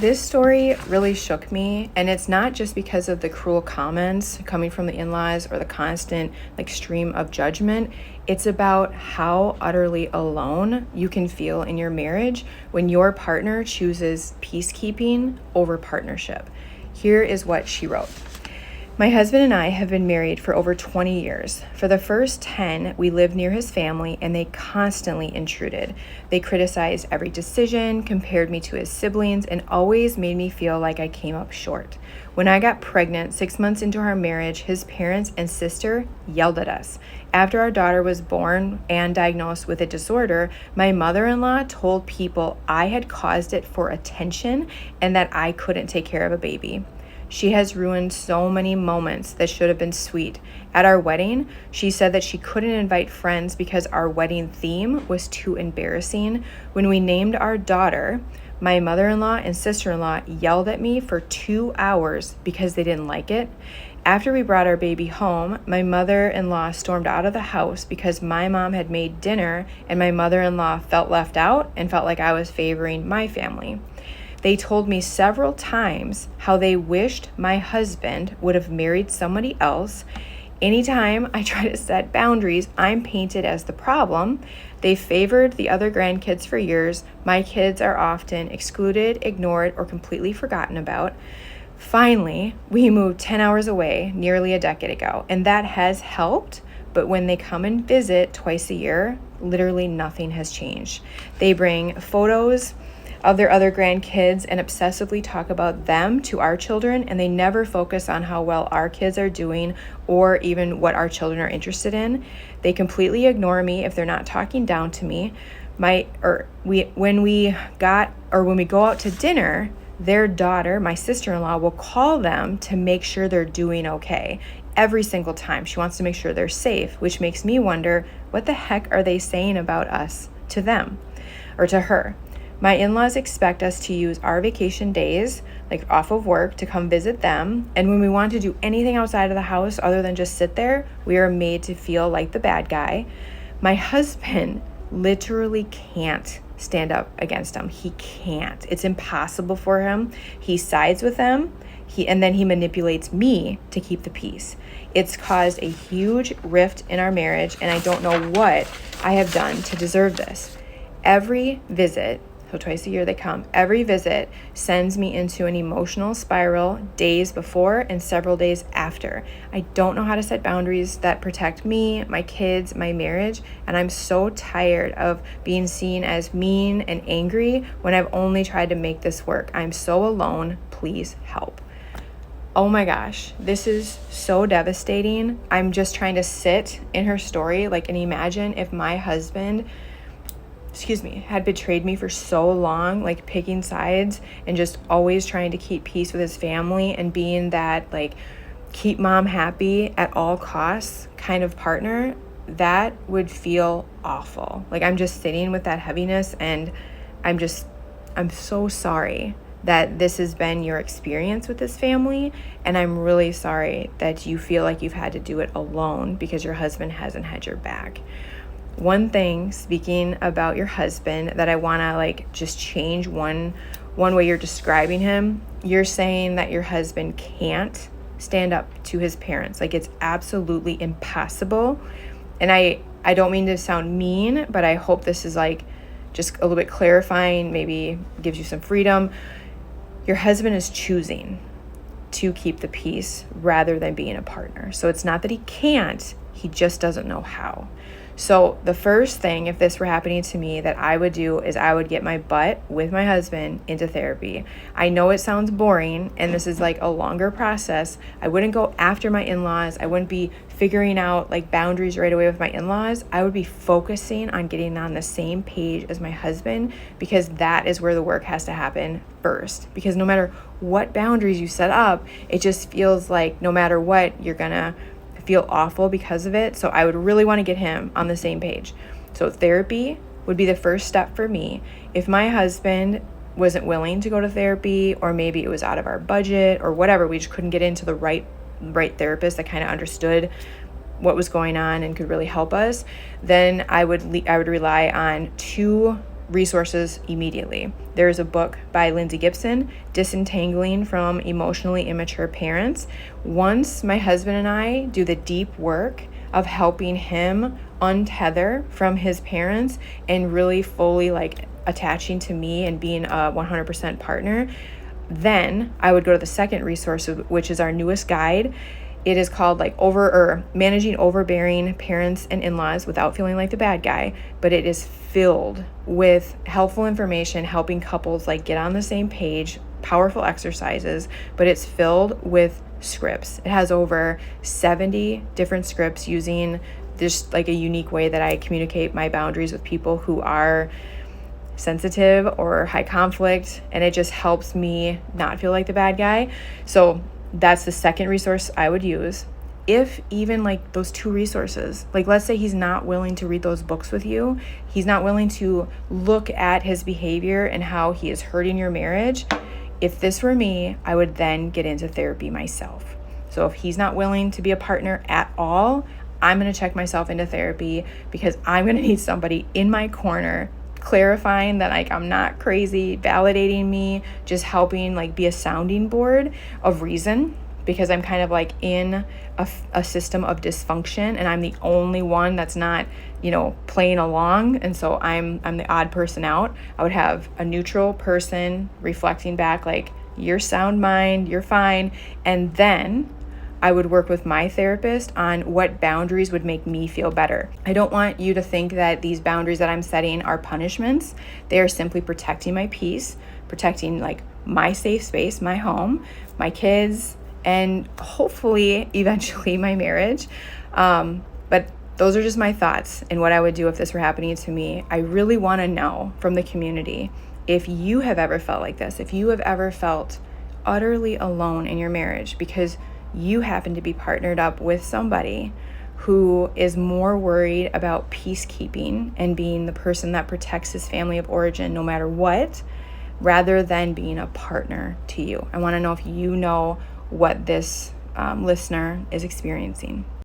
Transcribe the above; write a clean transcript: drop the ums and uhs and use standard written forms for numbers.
This story really shook me, and it's not just because of the cruel comments coming from the in-laws or the constant stream of judgment. It's about how utterly alone you can feel in your marriage when your partner chooses peacekeeping over partnership. Here is what she wrote. My husband and I have been married for over 20 years. For the first 10, we lived near his family and they constantly intruded. They criticized every decision, compared me to his siblings, and always made me feel like I came up short. When I got pregnant 6 months into our marriage, his parents and sister yelled at us. After our daughter was born and diagnosed with a disorder, my mother-in-law told people I had caused it for attention and that I couldn't take care of a baby. She has ruined so many moments that should have been sweet. At our wedding, she said that she couldn't invite friends because our wedding theme was too embarrassing. When we named our daughter, my mother-in-law and sister-in-law yelled at me for 2 hours because they didn't like it. After we brought our baby home, my mother-in-law stormed out of the house because my mom had made dinner and my mother-in-law felt left out and felt like I was favoring my family. They told me several times how they wished my husband would have married somebody else. Anytime I try to set boundaries, I'm painted as the problem. They favored the other grandkids for years. My kids are often excluded, ignored, or completely forgotten about. Finally, we moved 10 hours away nearly a decade ago, and that has helped. But when they come and visit twice a year, literally nothing has changed. They bring photos of their other grandkids and obsessively talk about them to our children, and they never focus on how well our kids are doing or even what our children are interested in. They completely ignore me if they're not talking down to me. When we go out to dinner, their daughter, my sister-in-law, will call them to make sure they're doing okay. Every single time she wants to make sure they're safe, which makes me wonder, what the heck are they saying about us to them or to her? My in-laws expect us to use our vacation days, off of work, to come visit them. And when we want to do anything outside of the house other than just sit there, we are made to feel like the bad guy. My husband literally can't stand up against them. He can't. It's impossible for him. He sides with them. And then he manipulates me to keep the peace. It's caused a huge rift in our marriage, and I don't know what I have done to deserve this. Every visit, so twice a year they come, every visit sends me into an emotional spiral days before and several days after. I don't know how to set boundaries that protect me, my kids, my marriage, and I'm so tired of being seen as mean and angry when I've only tried to make this work. I'm so alone. Please help. Oh my gosh, this is so devastating. I'm just trying to sit in her story, and imagine if my husband had betrayed me for so long, picking sides and just always trying to keep peace with his family and being that, keep mom happy at all costs kind of partner. That would feel awful. I'm just sitting with that heaviness, and I'm so sorry that this has been your experience with this family, and I'm really sorry that you feel like you've had to do it alone because your husband hasn't had your back. One thing, speaking about your husband, that I want to just change one way you're describing him. You're saying that your husband can't stand up to his parents. It's absolutely impossible. And I don't mean to sound mean, but I hope this is just a little bit clarifying, maybe gives you some freedom. Your husband is choosing to keep the peace rather than being a partner. So it's not that he can't, he just doesn't know how. So the first thing, if this were happening to me, that I would do is I would get my butt with my husband into therapy. I know it sounds boring, and this is a longer process. I wouldn't go after my in-laws. I wouldn't be figuring out boundaries right away with my in-laws. I would be focusing on getting on the same page as my husband, because that is where the work has to happen first. Because no matter what boundaries you set up, it just feels like no matter what, you're gonna feel awful because of it. So I would really want to get him on the same page. So therapy would be the first step for me. If my husband wasn't willing to go to therapy, or maybe it was out of our budget or whatever, we just couldn't get into the right therapist that kind of understood what was going on and could really help us, then I would rely on two resources immediately. There's a book by Lindsay Gibson, Disentangling from Emotionally Immature Parents. Once my husband and I do the deep work of helping him untether from his parents and really fully like attaching to me and being a 100% partner, then I would go to the second resource, which is our newest guide. It is called like Managing Overbearing Parents and In-Laws Without Feeling Like the Bad Guy, but it is filled with helpful information helping couples like get on the same page, powerful exercises, but it's filled with scripts. It has over 70 different scripts using this like a unique way that I communicate my boundaries with people who are sensitive or high conflict, and it just helps me not feel like the bad guy. So that's the second resource I would use. If even like those two resources, like let's say he's not willing to read those books with you, he's not willing to look at his behavior and how he is hurting your marriage. If this were me, I would then get into therapy myself. So if he's not willing to be a partner at all, I'm going to check myself into therapy, because I'm going to need somebody in my corner clarifying that like I'm not crazy, validating me, just helping like be a sounding board of reason, because I'm kind of like in a system of dysfunction and I'm the only one that's not, playing along. And so I'm the odd person out. I would have a neutral person reflecting back like, you're sound mind, you're fine. And then I would work with my therapist on what boundaries would make me feel better. I don't want you to think that these boundaries that I'm setting are punishments. They are simply protecting my peace, protecting like my safe space, my home, my kids, and hopefully eventually my marriage. But those are just my thoughts and what I would do if this were happening to me. I really want to know from the community if you have ever felt like this, if you have ever felt utterly alone in your marriage because you happen to be partnered up with somebody who is more worried about peacekeeping and being the person that protects his family of origin no matter what, rather than being a partner to you. I want to know if you know what this listener is experiencing.